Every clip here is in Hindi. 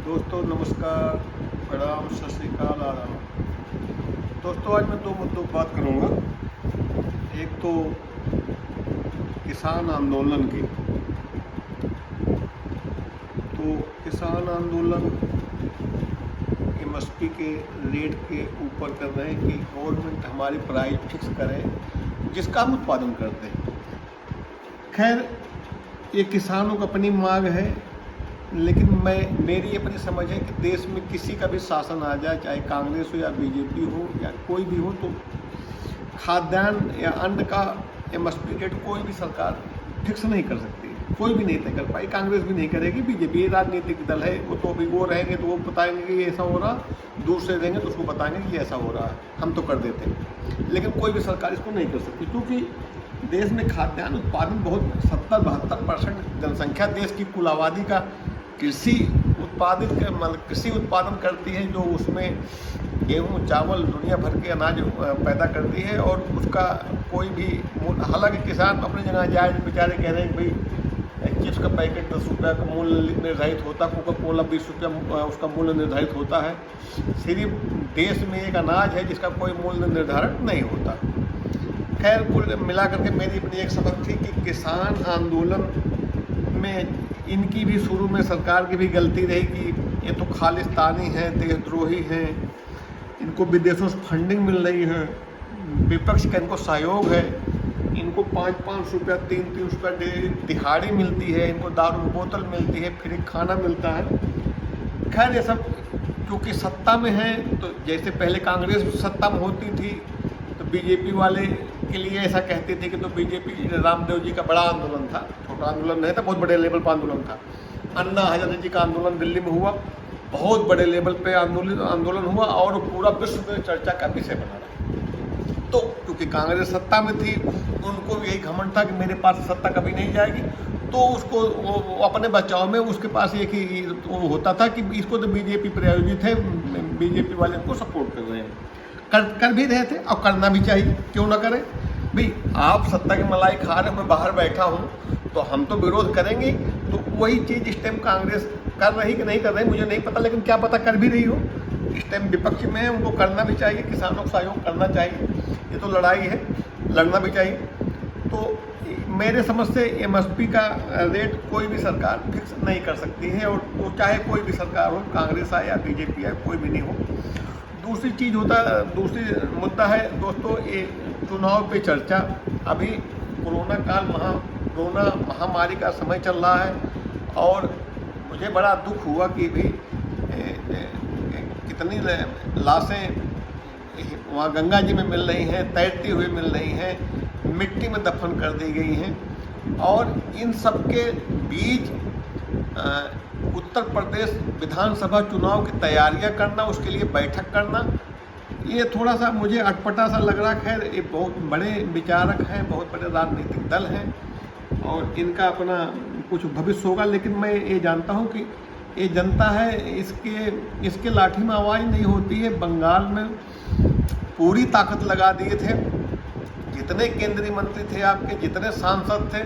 दोस्तों नमस्कार, प्रणाम, सत श्री अकाल, आदाब। दोस्तों आज मैं दो मुद्दों पर बात करूंगा। एक तो किसान आंदोलन की। तो किसान आंदोलन एमएसपी के रेट के ऊपर कर रहे हैं कि गवर्नमेंट हमारी प्राइस फिक्स करे जिसका हम उत्पादन करते हैं। खैर ये किसानों की अपनी मांग है, लेकिन मेरी अपनी समझ है कि देश में किसी का भी शासन आ जाए, चाहे कांग्रेस हो या बीजेपी हो या कोई भी हो, तो खाद्यान्न या अन्न का एमएसपी रेट कोई भी सरकार फिक्स नहीं कर सकती। कोई भी नहीं तय कर पाई, कांग्रेस भी नहीं करेगी, बीजेपी राजनीतिक दल है, वो तो अभी वो रहेंगे तो वो बताएंगे कि ऐसा हो रहा, दूसरे रहेंगे तो उसको बताएंगे कि ऐसा हो रहा है, हम तो कर देते हैं। लेकिन कोई भी सरकार इसको नहीं कर सकती, क्योंकि देश में खाद्यान्न उत्पादन बहुत 70-72% जनसंख्या देश की कुल आबादी का कृषि कृषि उत्पादन करती है, जो उसमें गेहूँ, चावल, दुनिया भर के अनाज पैदा करती है। और उसका कोई भी, हालांकि किसान अपनी जगह जायज बेचारे कह रहे हैं कि भाई चिप्स का पैकेट 10 रुपये का मूल्य निर्धारित होता है, कोका कोला 20 रुपया उसका मूल्य निर्धारित होता है। सिर्फ देश में एक अनाज है जिसका कोई मूल्य निर्धारण नहीं होता। खैर कुल मिला करके मेरी अपनी एक समझ थी कि किसान आंदोलन में इनकी भी शुरू में सरकार की भी गलती रही कि ये तो खालिस्तानी हैं, देशद्रोही हैं, इनको विदेशों से फंडिंग मिल रही है, विपक्ष का इनको सहयोग है, इनको 5-5 रुपया 3-3 रुपया दिहाड़ी मिलती है, इनको दारू की बोतल मिलती है, फ्री खाना मिलता है। खैर ये सब क्योंकि सत्ता में है, तो जैसे पहले कांग्रेस सत्ता में होती थी तो बीजेपी वाले के लिए ऐसा कहते थे कि तो बीजेपी रामदेव जी का बड़ा आंदोलन था, छोटा आंदोलन नहीं था, बहुत बड़े लेवल पर आंदोलन था। अन्ना हजारे जी का आंदोलन दिल्ली में हुआ, बहुत बड़े लेवल पे आंदोलन हुआ और पूरा विश्व में चर्चा का विषय बना रहा। तो क्योंकि कांग्रेस सत्ता में थी, उनको यही घमंड था कि मेरे पास सत्ता कभी नहीं जाएगी, तो उसको वो अपने बचाव में उसके पास एक ही वो होता था कि इसको तो बीजेपी प्रायोजित है, बीजेपी वाले को सपोर्ट कर रहे हैं। कर भी रहे थे और करना भी चाहिए, क्यों ना करें भाई। आप सत्ता की मलाई खा रहे, मैं बाहर बैठा हूँ, तो हम तो विरोध करेंगे। तो वही चीज़ इस टाइम कांग्रेस कर रही कि नहीं कर रही मुझे नहीं पता, लेकिन क्या पता कर भी रही हो। इस टाइम विपक्ष में है, उनको करना भी चाहिए, किसानों का सहयोग करना चाहिए, ये तो लड़ाई है, लड़ना भी चाहिए। तो मेरे समझ से एमएसपी का रेट कोई भी सरकार फिक्स नहीं कर सकती है, और वो चाहे कोई भी सरकार हो, कांग्रेस आए या बीजेपी आए, कोई भी नहीं हो। दूसरी चीज़ दूसरी मुद्दा है दोस्तों, ये चुनाव पे चर्चा। अभी कोरोना महामारी का समय चल रहा है, और मुझे बड़ा दुख हुआ कि भी कितनी लाशें वहाँ गंगा जी में मिल रही हैं, तैरती हुई मिल रही हैं, मिट्टी में दफन कर दी गई हैं। और इन सब के बीच उत्तर प्रदेश विधानसभा चुनाव की तैयारियां करना, उसके लिए बैठक करना, ये थोड़ा सा मुझे अटपटा सा लग रहा। खैर ये बहुत बड़े विचारक हैं, बहुत बड़े राजनीतिक दल हैं, और इनका अपना कुछ भविष्य होगा, लेकिन मैं ये जानता हूँ कि ये जनता है, इसके लाठी में आवाज़ नहीं होती है। बंगाल में पूरी ताकत लगा दिए थे, जितने केंद्रीय मंत्री थे आपके, जितने सांसद थे,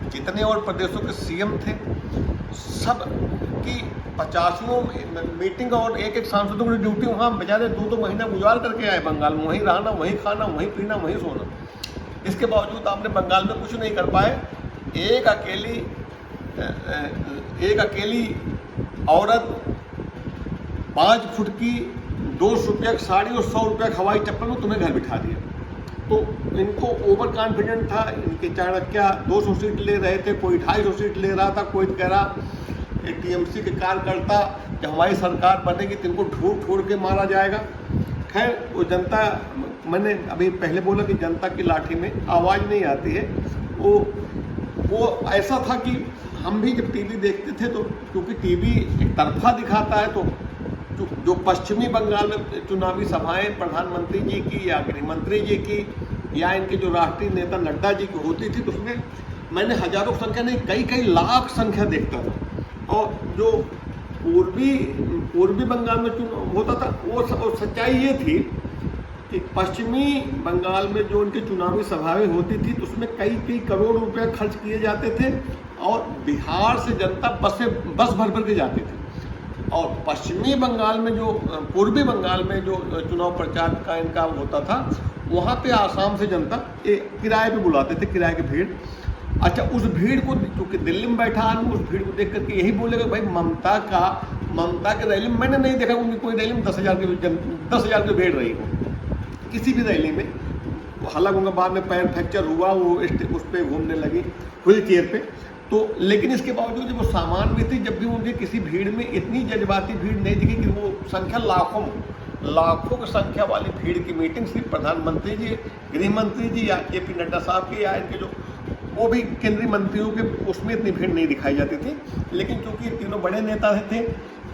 जितने और प्रदेशों के सीएम थे, सब की 50 मीटिंग, और एक सांसदों की ड्यूटी वहाँ बेचारे 2-2 महीना गुजार करके आए बंगाल में, वहीं रहना, वहीं खाना, वहीं पीना, वहीं सोना। इसके बावजूद आपने बंगाल में कुछ नहीं कर पाए। एक अकेली औरत 5 फुट की 200 रुपया की साड़ी और 100 रुपया हवाई चप्पल में तुम्हें घर बिठा दिया। तो इनको ओवर कॉन्फिडेंट था, इनके चाणक्य 200 सीट ले रहे थे, कोई 250 सीट ले रहा था, कोई कह रहा टीएमसी के कार्यकर्ता जब हमारी सरकार बनेगी तो इनको ढूंढ के मारा जाएगा। खैर वो जनता, मैंने अभी पहले बोला कि जनता की लाठी में आवाज़ नहीं आती है। वो ऐसा था कि हम भी जब टीवी देखते थे, तो क्योंकि टीवी एक तरफा दिखाता है, तो जो पश्चिमी बंगाल में चुनावी सभाएं प्रधानमंत्री जी की या गृह मंत्री जी की या इनके जो राष्ट्रीय नेता नड्डा जी की होती थी, तो उसमें मैंने हजारों संख्या नहीं, कई लाख संख्या देखता था। और जो पूर्वी बंगाल में चुनाव होता था, वो सच्चाई ये थी कि पश्चिमी बंगाल में जो उनकी चुनावी सभाएं होती थी, तो उसमें कई करोड़ रुपए खर्च किए जाते थे, और बिहार से जनता बस भर भर के जाती थी। और पश्चिमी बंगाल में जो पूर्वी बंगाल में जो चुनाव प्रचार का इनका होता था, वहाँ पे आसाम से जनता किराए पे बुलाते थे, किराए की भीड़। अच्छा, उस भीड़ को, क्योंकि दिल्ली में बैठा आदमी उस भीड़ को देख करके यही बोलेगा भाई ममता के रैली में मैंने नहीं देखा उनकी कोई रैली में 10,000 की भीड़ रही हो किसी भी रैली में। हालांकि उनका बाद में पैर फ्रैक्चर हुआ, वो उस पर घूमने लगी व्हील चेयर पे। तो लेकिन इसके बावजूद जब वो सामान में थी, जब भी उनके किसी भीड़ में इतनी जज्बाती भीड़ नहीं दिखी कि वो संख्या लाखों की संख्या वाली भीड़ की मीटिंग सिर्फ प्रधानमंत्री जी, गृह मंत्री जी या JP नड्डा साहब के या इनके जो वो भी केंद्रीय मंत्रियों के, उसमें इतनी भीड़ नहीं दिखाई जाती थी। लेकिन क्योंकि तीनों बड़े नेता थे,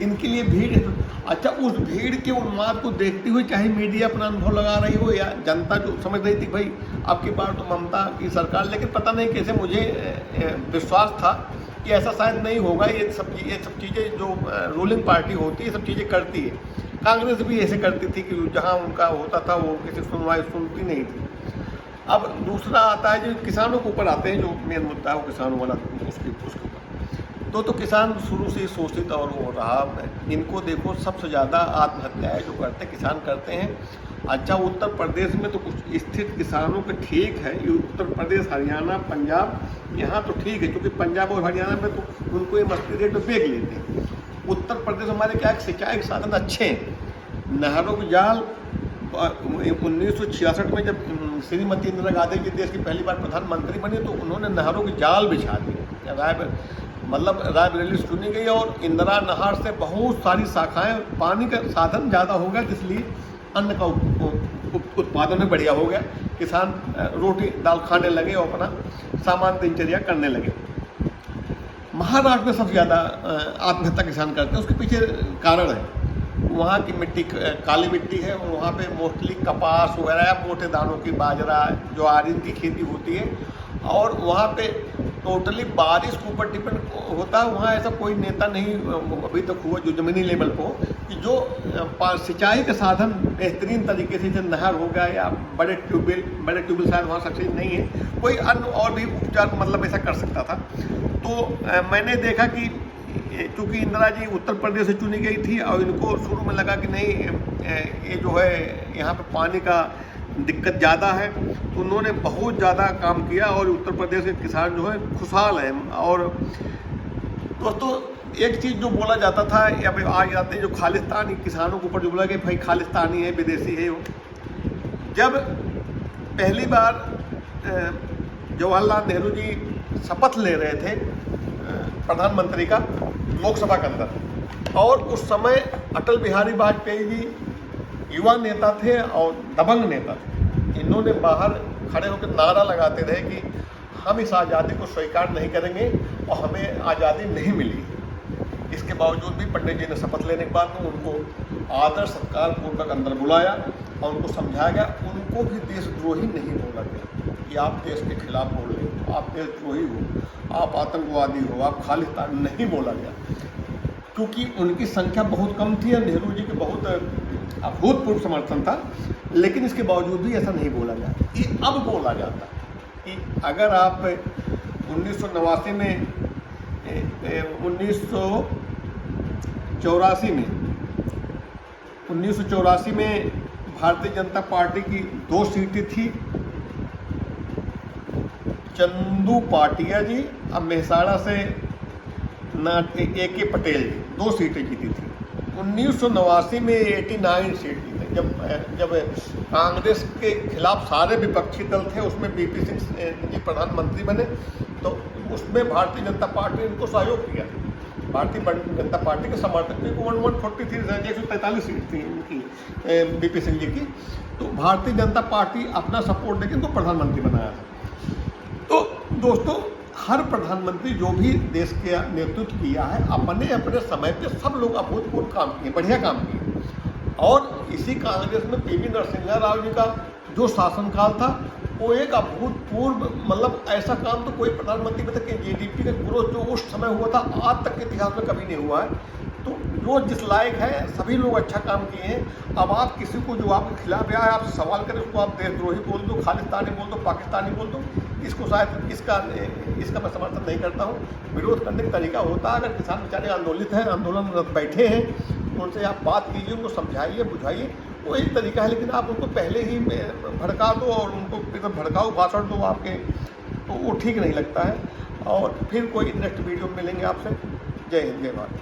इनके लिए भीड़, अच्छा उस भीड़ के उन्माद को देखते हुए चाहे मीडिया अपना अनुभव लगा रही हो या जनता जो समझ रही थी भाई आपकी बार तो ममता की सरकार, लेकिन पता नहीं कैसे मुझे विश्वास था कि ऐसा शायद नहीं होगा। ये सब चीज़ें जो रूलिंग पार्टी होती है, सब चीज़ें करती है। कांग्रेस भी ऐसे करती थी कि जहाँ उनका होता था वो किसी सुनवाई सुनती नहीं थी। अब दूसरा आता है जो किसानों के ऊपर आते हैं, जो मेन मुद्दा है वो किसानों वाला, उसके ऊपर तो किसान शुरू से शोषित और हो रहा है। इनको देखो सबसे ज़्यादा आत्महत्याएं जो करते किसान करते हैं। अच्छा, उत्तर प्रदेश में तो कुछ स्थित किसानों के ठीक है, ये उत्तर प्रदेश, हरियाणा, पंजाब, यहाँ तो ठीक है क्योंकि पंजाब और हरियाणा में तो उनको ये मस्ती रेट में बेच लेते हैं। उत्तर प्रदेश हमारे क्या सिंचाई के साधन अच्छे हैं। नहरों के जाल 1966 में जब श्रीमती इंदिरा गांधी जी देश की पहली बार प्रधानमंत्री बनी तो उन्होंने नहरों के जाल बिछा दिए। रायबरेली चुनी गई और इंदिरा नहर से बहुत सारी शाखाएं, पानी का साधन ज़्यादा हो गया, इसलिए अन्न का उत्पादन भी बढ़िया हो गया। किसान रोटी दाल खाने लगे और अपना सामान्य दिनचर्या करने लगे। महाराष्ट्र में सबसे ज़्यादा आत्महत्या किसान करते हैं, उसके पीछे कारण है वहाँ की मिट्टी काली मिट्टी है, वहाँ पे मोस्टली कपास वगैरह या मोटे दानों की बाजरा ज्वार की खेती होती है। और वहाँ पे टोटली बारिश के ऊपर डिपेंड होता है। वहाँ ऐसा कोई नेता नहीं अभी तक हुआ जो ज़मीनी लेवल पर हो कि जो सिंचाई के साधन बेहतरीन तरीके से, जैसे नहर हो गया या बड़े ट्यूबवेल शायद वहाँ सक्सेस नहीं है, कोई अन्य और भी उपचार मतलब ऐसा कर सकता था। तो मैंने देखा कि चूँकि इंदिरा जी उत्तर प्रदेश से चुनी गई थी और इनको शुरू में लगा कि नहीं ये जो है यहाँ पे पानी का दिक्कत ज़्यादा है, तो उन्होंने बहुत ज़्यादा काम किया और उत्तर प्रदेश के किसान जो है खुशहाल हैं। और दोस्तों एक चीज़ जो बोला जाता था या फिर आज जाते हैं जो खालिस्तानी किसानों के ऊपर जो बोला कि भाई खालिस्तानी है, विदेशी है, वो जब पहली बार जवाहरलाल नेहरू जी शपथ ले रहे थे प्रधानमंत्री का लोकसभा के अंदर, और उस समय अटल बिहारी वाजपेयी जी युवा नेता थे और दबंग नेता थे। इन्होंने बाहर खड़े होकर नारा लगाते रहे कि हम इस आज़ादी को स्वीकार नहीं करेंगे और हमें आज़ादी नहीं मिली। इसके बावजूद भी पंडित जी ने शपथ लेने के बाद उनको आदर सत्कार पूर्वक अंदर बुलाया और उनको समझाया गया। उनको भी देशद्रोही नहीं बोला गया कि आप देश के खिलाफ बोल रहे हो, आप देशद्रोही हो, आप आतंकवादी हो, आप खालिस्तान नहीं बोला गया, क्योंकि उनकी संख्या बहुत कम थी और नेहरू जी के बहुत अभूतपूर्व समर्थन था। लेकिन इसके बावजूद भी ऐसा नहीं बोला गया। ये अब बोला जाता कि अगर आप 1989 में 1984 में भारतीय जनता पार्टी की 2 सीटें थी, चंदू पाटिया जी अब मेहसाणा से AK पटेल जी 2 सीटें जीती थी। 1989 में 89 सीट जीते। जब कांग्रेस के खिलाफ सारे विपक्षी दल थे, उसमें BP सिंह जी प्रधानमंत्री बने, तो उसमें भारतीय जनता पार्टी ने इनको सहयोग किया। भारतीय जनता पार्टी के समर्थक थे, 143 सीट थी उनकी BP सिंह जी की। तो भारतीय जनता पार्टी अपना सपोर्ट देके इनको प्रधानमंत्री बनाया था। तो दोस्तों हर प्रधानमंत्री जो भी देश के नेतृत्व किया है, अपने अपने समय पे सब लोग अभूतपूर्व काम किए, बढ़िया काम किए। और इसी कांग्रेस में PV नरसिम्हा राव जी का जो शासनकाल था वो एक अभूतपूर्व, मतलब ऐसा काम तो कोई प्रधानमंत्री में था कि GDP का ग्रोथ जो उस समय हुआ था आज तक के इतिहास में कभी नहीं हुआ है। तो जो जिस लायक है सभी लोग अच्छा काम किए हैं। अब आप किसी को जो आपके खिलाफ आया आपसे सवाल करें, उसको आप देशद्रोही बोल दो, खालिस्तानी बोल दो, पाकिस्तानी बोल दो, इसको शायद इसका मैं समर्थन नहीं करता हूँ। विरोध करने का तरीका होता है, अगर किसान बेचारे आंदोलित हैं, आंदोलन में बैठे हैं, तो उनसे आप बात कीजिए, उनको समझाइए, बुझाइए, वो एक तरीका है। लेकिन आप उनको पहले ही भड़का दो और उनको एकदम भड़काऊ भाषण दो आपके, तो वो ठीक नहीं लगता है। और फिर कोई नेक्स्ट वीडियो में मिलेंगे आपसे। जय हिंद, जय भारत।